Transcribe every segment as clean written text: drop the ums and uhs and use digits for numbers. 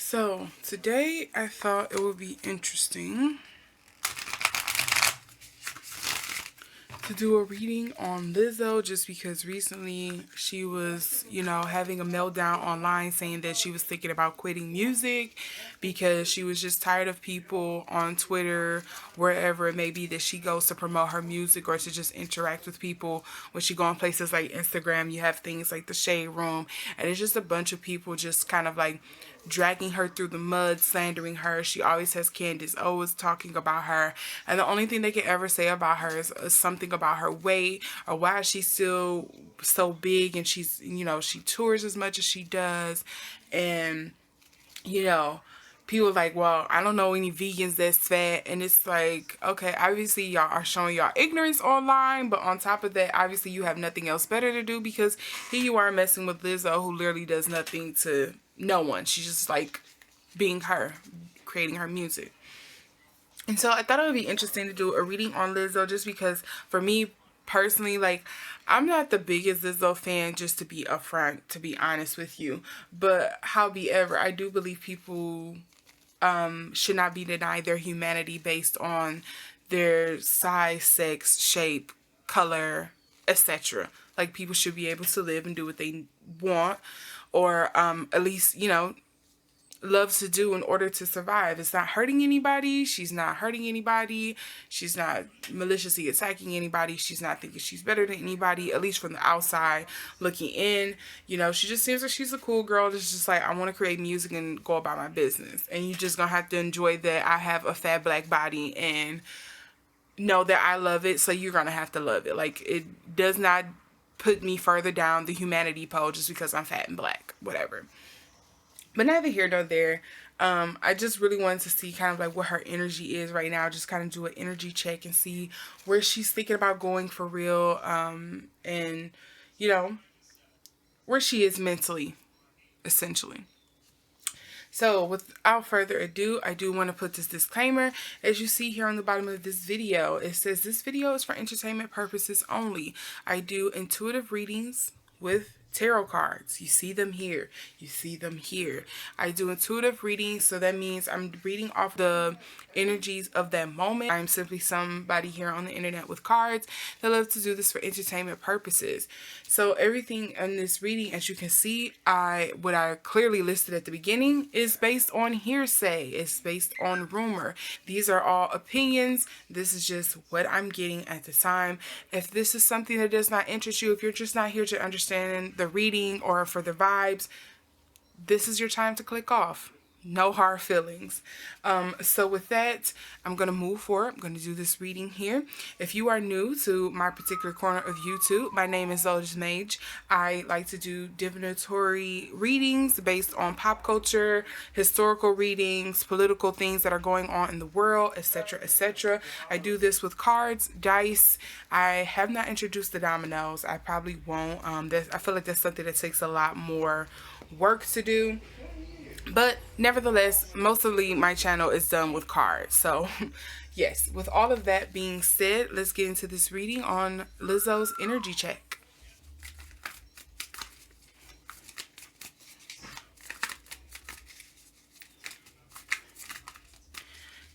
So today I thought it would be interesting to do a reading on Lizzo, just because recently she was, having a meltdown online saying that she was thinking about quitting music because she was just tired of people on Twitter, wherever it may be that she goes to promote her music or to just interact with people. When she go on places like Instagram, you have things like the Shade Room, and it's just a bunch of people just kind of like dragging her through the mud, slandering her. She always has Candace Owens talking about her, and the only thing they can ever say about her is something about her weight or why she's still so big, and she's, she tours as much as she does. And people like, well, I don't know any vegans that's fat. And it's like, okay, obviously y'all are showing y'all ignorance online, but on top of that, obviously you have nothing else better to do, because here you are messing with Lizzo, who literally does nothing to no one. She's just like being her, creating her music. And so I thought it would be interesting to do a reading on Lizzo, just because for me personally, like, I'm not the biggest Lizzo fan, just to be upfront, to be honest with you. But however, I do believe people should not be denied their humanity based on their size, sex, shape, color, etc. Like, people should be able to live and do what they want, or at least, loves to do in order to survive. It's not hurting anybody. She's not hurting anybody. She's not maliciously attacking anybody. She's not thinking she's better than anybody, at least from the outside looking in. She just seems like she's a cool girl that's just like, I want to create music and go about my business. And you just gonna have to enjoy that I have a fat black body and know that I love it, so you're gonna have to love it. Like, it does not put me further down the humanity pole just because I'm fat and black, whatever. But neither here nor there. I just really wanted to see kind of like what her energy is right now. Just kind of do an energy check and see where she's thinking about going for real. And, where she is mentally, essentially. So without further ado, I do want to put this disclaimer. As you see here on the bottom of this video, it says this video is for entertainment purposes only. I do intuitive readings with tarot cards. You see them here. You see them here. I do intuitive readings, so that means I'm reading off the energies of that moment. I'm simply somebody here on the internet with cards that loves to do this for entertainment purposes. So everything in this reading, as you can see, what I clearly listed at the beginning is based on hearsay. It's based on rumor. These are all opinions. This is just what I'm getting at the time. If this is something that does not interest you, if you're just not here to understand the reading or for the vibes, this is your time to click off. No hard feelings. So with that, I'm going to move forward. I'm going to do this reading here. If you are new to my particular corner of YouTube, my name is LotusMaje. I like to do divinatory readings based on pop culture, historical readings, political things that are going on in the world, etc., etc. I do this with cards, dice. I have not introduced the dominoes. I probably won't. I feel like that's something that takes a lot more work to do. But nevertheless, mostly my channel is done with cards. So yes, with all of that being said, let's get into this reading on Lizzo's energy check.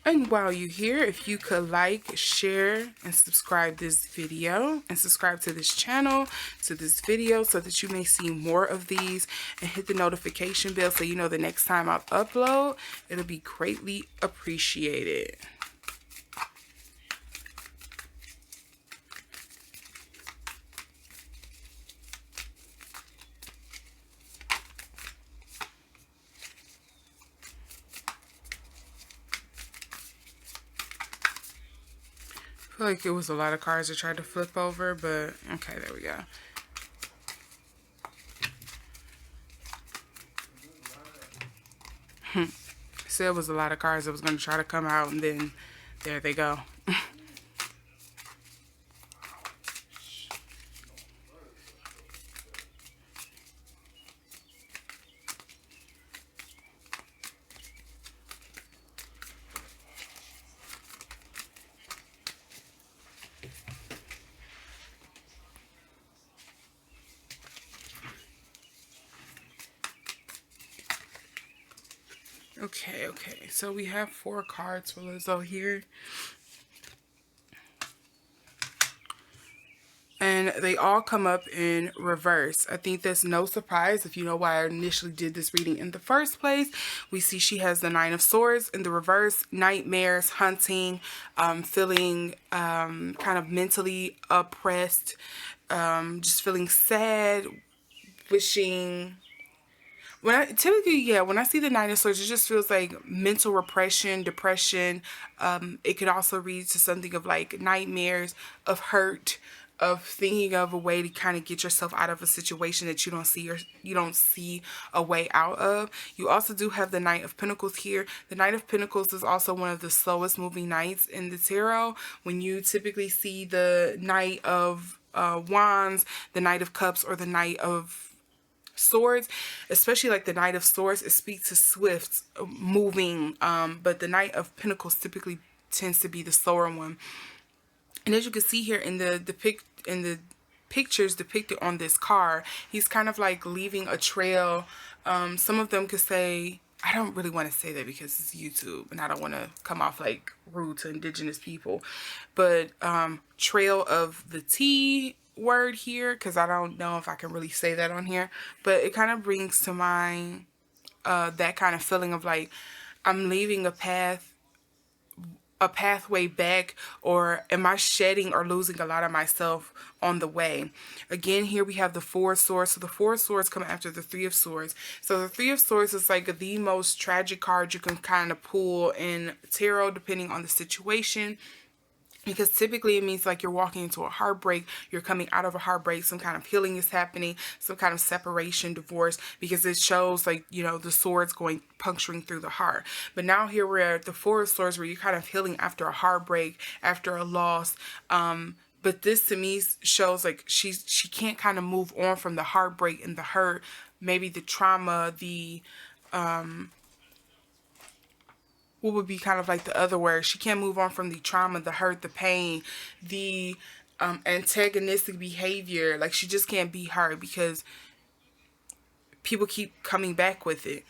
And while you're here, if you could like, share, and subscribe this video, and subscribe to this channel, to this video, so that you may see more of these, and hit the notification bell so you know the next time I upload, it'll be greatly appreciated. I feel like it was a lot of cards I tried to flip over, but okay, there we go. So it was a lot of cards that was going to try to come out, and then there they go. Okay, so we have 4 cards for Lizzo here. And they all come up in reverse. I think that's no surprise if you know why I initially did this reading in the first place. We see she has the Nine of Swords in the reverse, nightmares, hunting, feeling kind of mentally oppressed, just feeling sad, wishing. When I see the Nine of Swords, it just feels like mental repression, depression. It could also read to something of like nightmares, of hurt, of thinking of a way to kind of get yourself out of a situation that you don't see a way out of. You also do have the Knight of Pentacles here. The Knight of Pentacles is also one of the slowest moving knights in the tarot. When you typically see the Knight of Wands, the Knight of Cups, or the Knight of Swords, especially like the Knight of Swords, it speaks to swift moving, but the Knight of Pentacles typically tends to be the slower one. And as you can see here in the pictures depicted on this card, he's kind of like leaving a trail. Some of them could say, I don't really want to say that because it's YouTube and I don't want to come off like rude to indigenous people, but trail of the T word here, because I don't know if I can really say that on here, but it kind of brings to mind that kind of feeling of like I'm leaving a pathway back, or am I shedding or losing a lot of myself on the way? Again, here we have the Four of Swords. So the Four of Swords come after the Three of Swords. So the Three of Swords is like the most tragic card you can kind of pull in tarot depending on the situation. Because typically it means like you're walking into a heartbreak, you're coming out of a heartbreak, some kind of healing is happening, some kind of separation, divorce, because it shows like, you know, the swords going puncturing through the heart. But now here we're at the Four of Swords where you're kind of healing after a heartbreak, after a loss. But this to me shows like she can't kind of move on from the heartbreak and the hurt, maybe the trauma, the what would be kind of like the other word. She can't move on from the trauma, the hurt, the pain, the antagonistic behavior. Like she just can't be her because people keep coming back with it.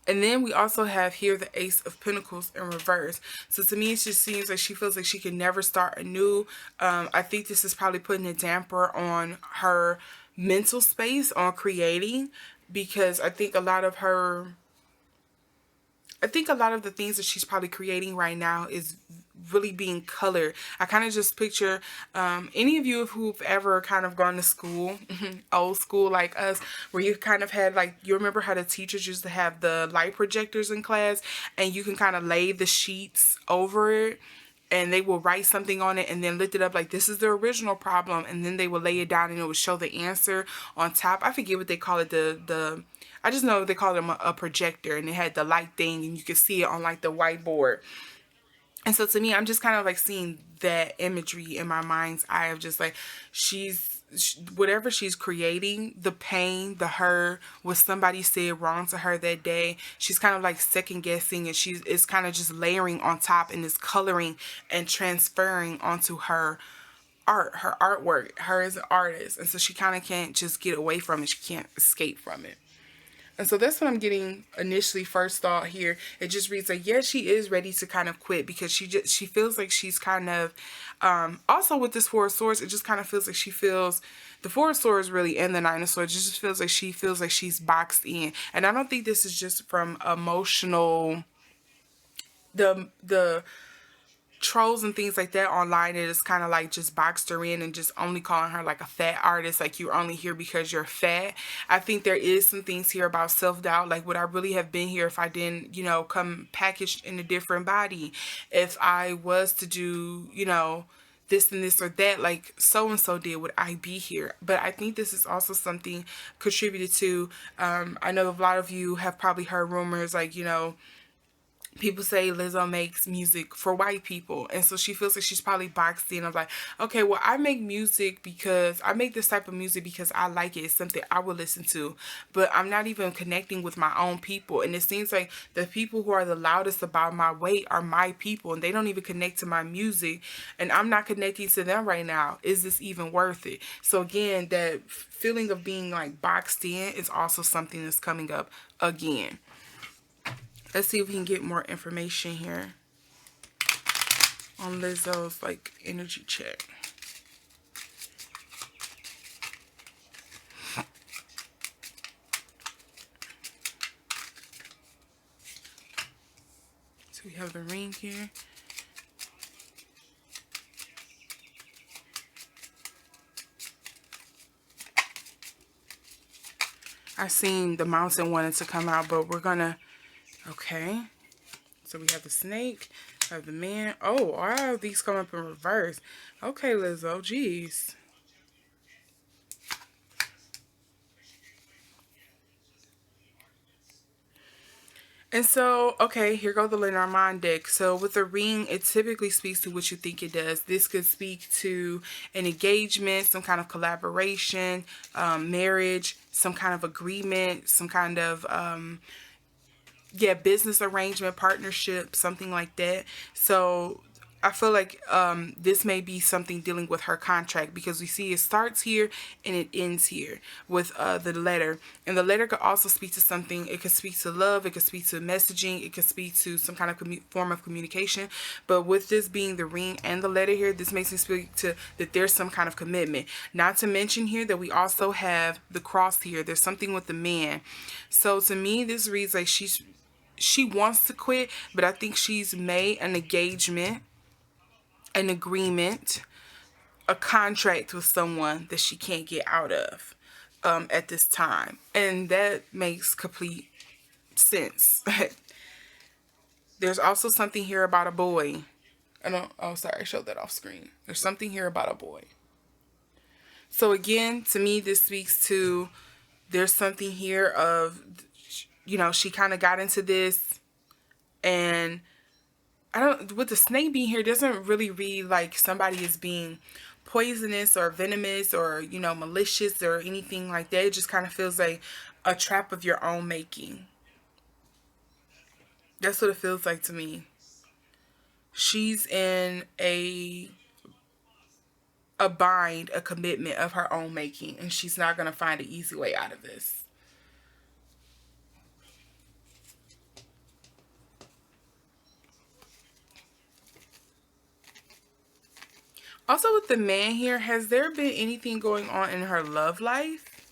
And then we also have here the Ace of Pentacles in reverse. So to me, it just seems like she feels like she can never start anew. I think this is probably putting a damper on her mental space on creating, because I think a lot of the things that she's probably creating right now is really being colored. I kind of just picture any of you who've ever kind of gone to school, old school like us, where you kind of had like, you remember how the teachers used to have the light projectors in class and you can kind of lay the sheets over it and they will write something on it and then lift it up like this is the original problem, and then they will lay it down and it will show the answer on top. I forget what they call it, I just know they call them a projector, and it had the light thing and you could see it on like the whiteboard. And so to me, I'm just kind of like seeing that imagery in my mind's eye of just like whatever she's creating, the pain, the hurt, what somebody said wrong to her that day, she's kind of like second guessing, and it's kind of just layering on top and is coloring and transferring onto her art, her artwork, her as an artist. And so she kind of can't just get away from it. She can't escape from it. And so that's what I'm getting initially first thought here. It just reads like, yeah, she is ready to kind of quit because she feels like she's kind of, also with this Four of Swords, it just kind of feels like she feels, the Four of Swords really and the Nine of Swords, it just feels like she feels like she's boxed in. And I don't think this is just from emotional, the trolls and things like that online, it is kind of like just boxed her in and just only calling her like a fat artist, like you're only here because you're fat. I think there is some things here about self-doubt, like would I really have been here if I didn't, you know, come packaged in a different body, if I was to do, you know, this and this or that, like so and so did, would I be here? But I think this is also something contributed to, I know a lot of you have probably heard rumors like, you know, people say Lizzo makes music for white people, and so she feels like she's probably boxed in of like, okay, well, I make music because I make this type of music because I like it, it's something I would listen to, but I'm not even connecting with my own people. And it seems like the people who are the loudest about my weight are my people, and they don't even connect to my music, and I'm not connecting to them right now. Is this even worth it? So again, that feeling of being like boxed in is also something that's coming up again. Let's see if we can get more information here on Lizzo's like energy check. So we have the ring here. I seen the mountain wanted to come out, but we're gonna, okay. So we have the snake, we have the man. Oh, wow, these come up in reverse. Okay, Lizzo, geez. And so, okay, here go the Lenormand deck. So with the ring, it typically speaks to what you think it does. This could speak to an engagement, some kind of collaboration, marriage, some kind of agreement, some kind of yeah, business arrangement, partnership, something like that. So I feel like this may be something dealing with her contract, because we see it starts here and it ends here with the letter. And the letter could also speak to something. It could speak to love. It could speak to messaging. It could speak to some kind of form of communication. But with this being the ring and the letter here, this makes me speak to that there's some kind of commitment. Not to mention here that we also have the cross here. There's something with the man. So to me, this reads like she wants to quit, but I think she's made an engagement, an agreement, a contract with someone that she can't get out of at this time. And that makes complete sense. There's also something here about a boy. I don't, oh, sorry, I showed that off screen. There's something here about a boy. So again, to me, this speaks to there's something here of, you know, she kind of got into this, and I don't, with the snake being here, doesn't really read like somebody is being poisonous or venomous or, you know, malicious or anything like that. It just kind of feels like a trap of your own making. That's what it feels like to me. She's in a bind, a commitment of her own making, and she's not going to find an easy way out of this. Also with the man here, has there been anything going on in her love life?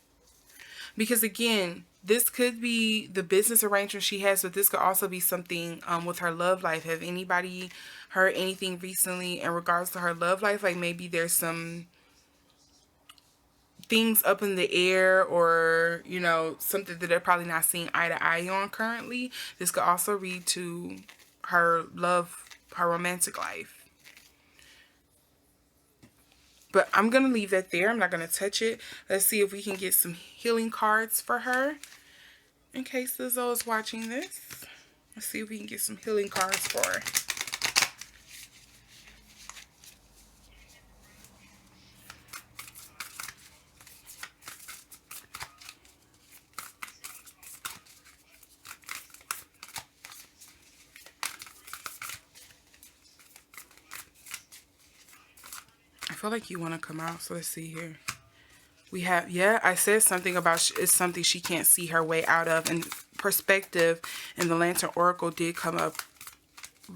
Because again, this could be the business arrangement she has, but this could also be something with her love life. Have anybody heard anything recently in regards to her love life? Like maybe there's some things up in the air, or, you know, something that they're probably not seeing eye to eye on currently. This could also read to her love, her romantic life. But I'm going to leave that there. I'm not going to touch it. Let's see if we can get some healing cards for her. In case Lizzo is watching this. Let's see if we can get some healing cards for her. I feel like you want to come out, so let's see here. We have, yeah, I said something about it's something she can't see her way out of. And perspective and the Lantern Oracle did come up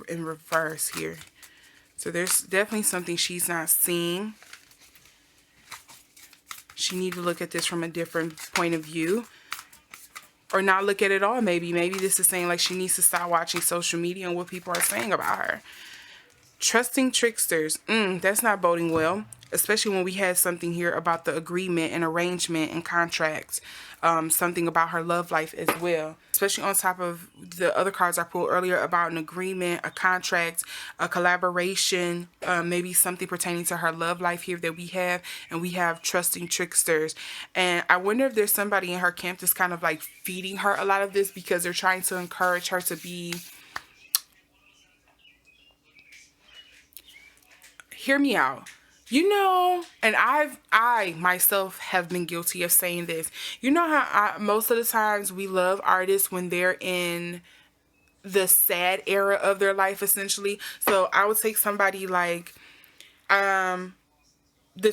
in reverse here. So there's definitely something she's not seeing. She need to look at this from a different point of view. Or not look at it all, maybe. Maybe this is saying like she needs to stop watching social media and what people are saying about her. Trusting tricksters. That's not boding well. Especially when we had something here about the agreement and arrangement and contracts. Something about her love life as well. Especially on top of the other cards I pulled earlier about an agreement, a contract, a collaboration. Maybe something pertaining to her love life here that we have. And we have trusting tricksters. And I wonder if there's somebody in her camp that's kind of like feeding her a lot of this, because they're trying to encourage her to be... Hear me out. You know, and I myself have been guilty of saying this. You know how most of the times we love artists when they're in the sad era of their life, essentially. So I would take somebody like, the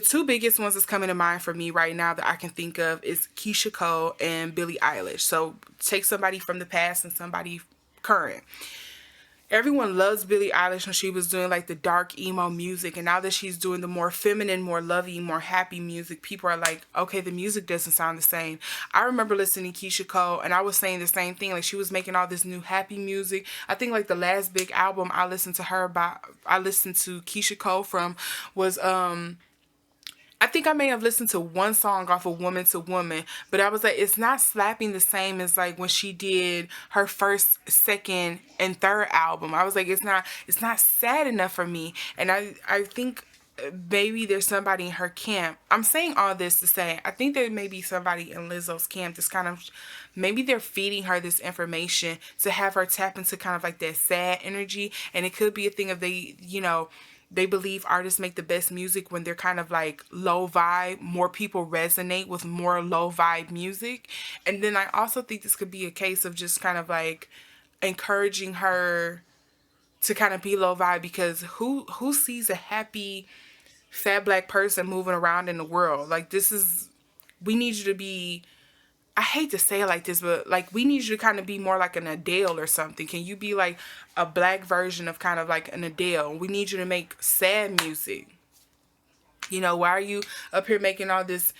two biggest ones that's coming to mind for me right now that I can think of is Keisha Cole and Billie Eilish. So take somebody from the past and somebody current. Everyone loves Billie Eilish when she was doing like the dark emo music, and now that she's doing the more feminine, more loving, more happy music, people are like, okay, the music doesn't sound the same. I remember listening to Keisha Cole, and I was saying the same thing. Like, she was making all this new happy music. I think like the last big album I listened to Keisha Cole from was I think I may have listened to one song off of Woman to Woman, but I was like, it's not slapping the same as like when she did her first, second, and third album. I was like, it's not sad enough for me. And I think maybe there's somebody in her camp. I'm saying all this to say, I think there may be somebody in Lizzo's camp that's kind of, maybe they're feeding her this information to have her tap into kind of like that sad energy. And it could be a thing of they believe artists make the best music when they're kind of like low vibe. More people resonate with more low vibe music. And then I also think this could be a case of just kind of like encouraging her to kind of be low vibe, because who sees a happy fat black person moving around in the world? Like, we need you to be, I hate to say it like this, but like, we need you to kind of be more like an Adele or something. Can you be like a black version of kind of like an Adele? We need you to make sad music. Why are you up here making all this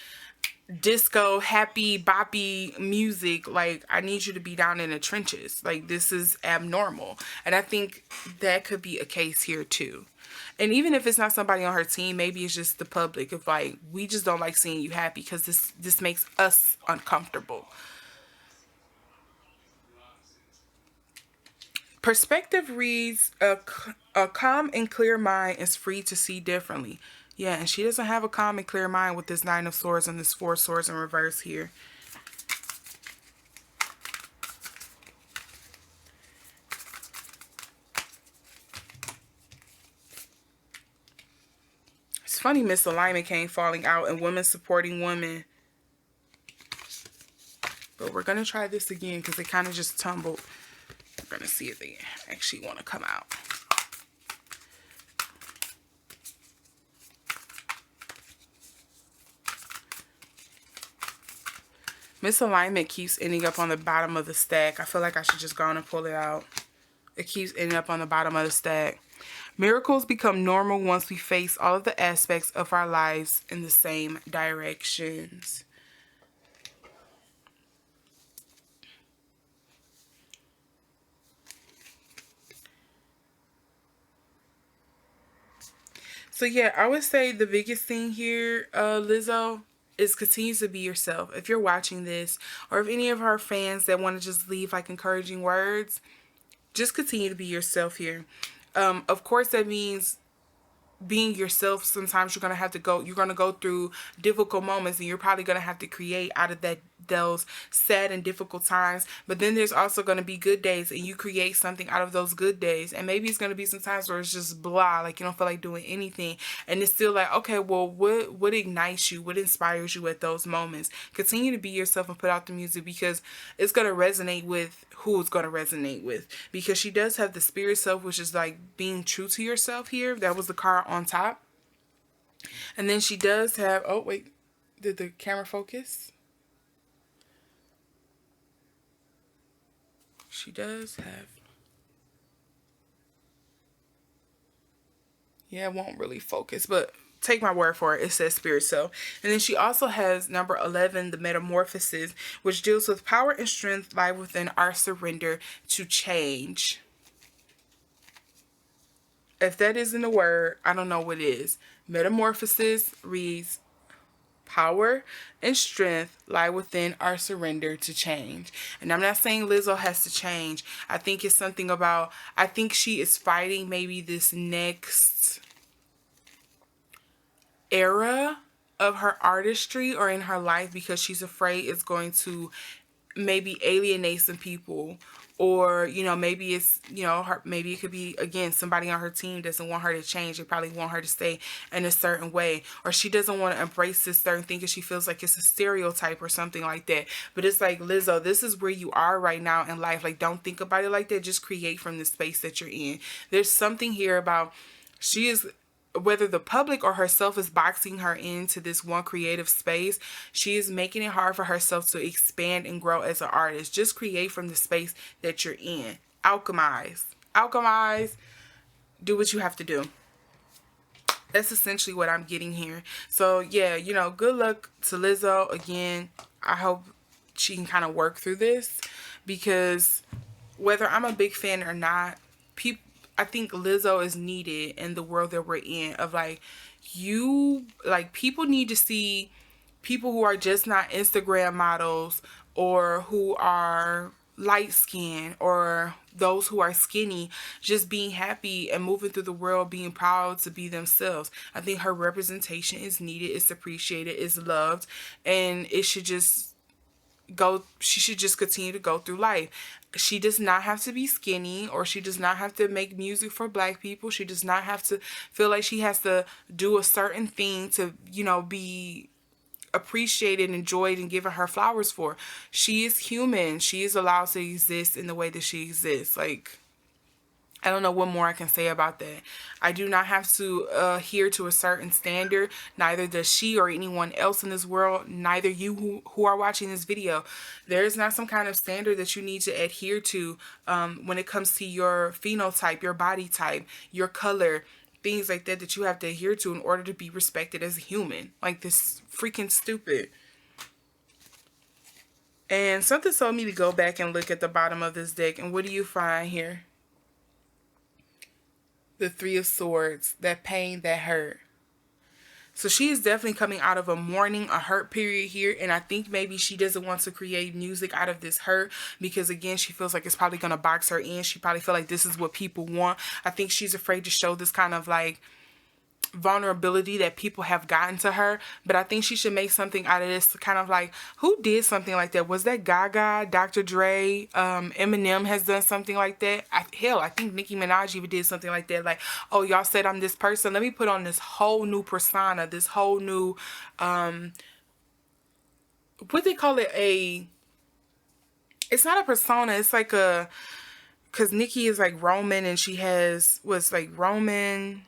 disco, happy, boppy music? Like, I need you to be down in the trenches. Like, this is abnormal. And I think that could be a case here too. And even if it's not somebody on her team, maybe it's just the public. If like, we just don't like seeing you happy because this makes us uncomfortable. Perspective reads, a calm and clear mind is free to see differently. Yeah, and she doesn't have a calm and clear mind with this Nine of Swords and this Four of Swords in reverse here. It's funny, misalignment came falling out and women supporting women. But we're going to try this again because it kind of just tumbled. We're going to see if they actually want to come out. Misalignment keeps ending up on the bottom of the stack. I feel like I should just go on and pull it out. It keeps ending up on the bottom of the stack. Miracles become normal once we face all of the aspects of our lives in the same directions. So yeah, I would say the biggest thing here, Lizzo, is continue to be yourself. If you're watching this, or if any of our fans that want to just leave like encouraging words, just continue to be yourself here. Of course, that means being yourself. Sometimes you're going to go through difficult moments, and you're probably going to have to create out of those sad and difficult times. But then there's also going to be good days, and you create something out of those good days. And maybe it's going to be some times where it's just blah, like you don't feel like doing anything, and it's still like, okay, well, what ignites you, what inspires you at those moments? Continue to be yourself and put out the music, because it's going to resonate with who it's going to resonate with. Because she does have the spirit self, which is like being true to yourself here. That was the card on top. And then she does have, oh wait, did the camera focus? She does have, yeah, it won't really focus, but take my word for it. It says spirit self. And then she also has number 11, the metamorphosis, which deals with power and strength lie within our surrender to change. If that isn't a word, I don't know what is. Metamorphosis reads, power and strength lie within our surrender to change. And I'm not saying Lizzo has to change. I think it's something about, I think she is fighting maybe this next era of her artistry or in her life, because she's afraid it's going to maybe alienate some people, or maybe it's maybe it could be, again, somebody on her team doesn't want her to change. They probably want her to stay in a certain way, or she doesn't want to embrace this certain thing because she feels like it's a stereotype or something like that. But it's like, Lizzo, this is where you are right now in life. Like, don't think about it like that. Just create from the space that you're in. There's something here about, she is, whether the public or herself is boxing her into this one creative space, she is making it hard for herself to expand and grow as an artist. Just create from the space that you're in. alchemize. Alchemize, do what you have to do. That's essentially what I'm getting here. So yeah, you know, good luck to Lizzo. Again, I hope she can kind of work through this, because whether I'm a big fan or not, I think Lizzo is needed in the world that we're in, of like, people need to see people who are just not Instagram models, or who are light skinned, or those who are skinny, just being happy and moving through the world, being proud to be themselves. I think her representation is needed, it's appreciated, is loved, and it should just she should just continue to go through life. She does not have to be skinny, or she does not have to make music for black people. She does not have to feel like she has to do a certain thing to, you know, be appreciated, enjoyed, and given her flowers for. She is human. She is allowed to exist in the way that she exists. Like, I don't know what more I can say about that. I do not have to adhere to a certain standard. Neither does she or anyone else in this world. Neither you who are watching this video. There is not some kind of standard that you need to adhere to when it comes to your phenotype, your body type, your color, things like that, that you have to adhere to in order to be respected as a human. Like, this freaking stupid. And something told me to go back and look at the bottom of this deck. And what do you find here? The Three of Swords, that pain, that hurt. So she is definitely coming out of a mourning, a hurt period here. And I think maybe she doesn't want to create music out of this hurt, because again, she feels like it's probably going to box her in. She probably feel like this is what people want. I think she's afraid to show this kind of like vulnerability that people have gotten to her. But I think she should make something out of this, kind of like, who did something like that? Was that Gaga, Dr. Dre, Eminem has done something like that? Hell, I think Nicki Minaj even did something like that. Like, oh, y'all said I'm this person, let me put on this whole new persona, this whole new what they call it, it's not a persona, it's like a, because Nicki is like Roman, and she has Roman.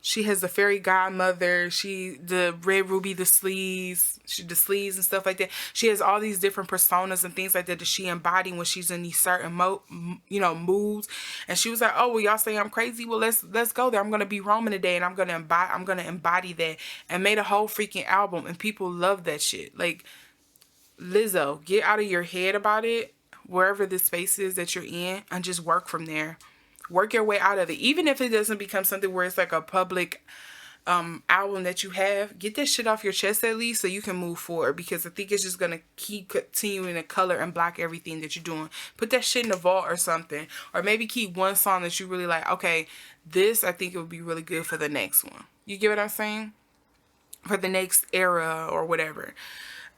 She has the fairy godmother. The red ruby, the sleeves, the sleeves and stuff like that. She has all these different personas and things like that she embodies when she's in these certain moods. And she was like, "Oh, well, y'all say I'm crazy. Well, let's go there. I'm gonna be Roman today, and I'm gonna embody that." And made a whole freaking album, and people love that shit. Like, Lizzo, get out of your head about it. Wherever the space is that you're in, and just work from there. Work your way out of it. Even if it doesn't become something where it's like a public album that you have, get that shit off your chest at least, so you can move forward. Because I think it's just going to keep continuing to color and block everything that you're doing. Put that shit in the vault or something. Or maybe keep one song that you really like. Okay, this, I think it would be really good for the next one. You get what I'm saying? For the next era or whatever.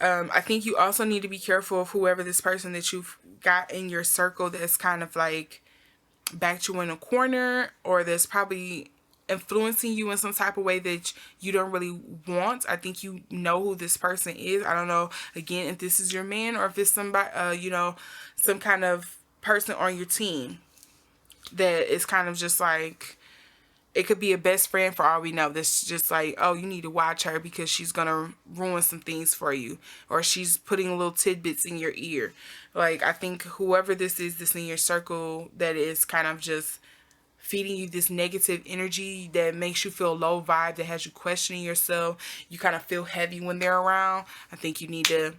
I think you also need to be careful of whoever this person that you've got in your circle that's kind of like backed you in a corner, or that's probably influencing you in some type of way that you don't really want. I think you know who this person is. I don't know, again, if this is your man, or if it's somebody, you know, some kind of person on your team that is kind of just like, it could be a best friend for all we know. That's just like, oh, you need to watch her because she's going to ruin some things for you. Or she's putting little tidbits in your ear. Like, I think whoever this is that's in your circle that is kind of just feeding you this negative energy that makes you feel low vibe, that has you questioning yourself, you kind of feel heavy when they're around, I think you need to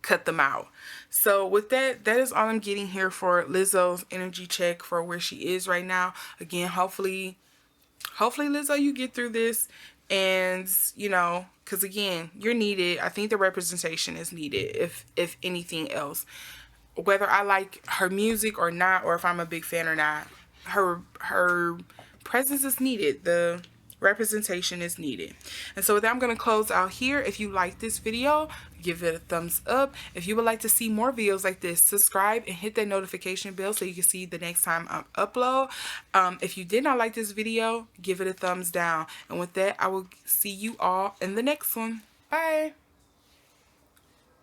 cut them out. So with that is all I'm getting here for Lizzo's energy check for where she is right now. Again, hopefully Lizzo, you get through this. And, you know, because again, you're needed. I think the representation is needed, if anything else. Whether I like her music or not, or if I'm a big fan or not, her presence is needed. The representation is needed. And so with that, I'm going to close out here. If you like this video, give it a thumbs up. If you would like to see more videos like this, subscribe and hit that notification bell so you can see the next time I upload. If you did not like this video, give it a thumbs down. And with that, I will see you all in the next one. Bye.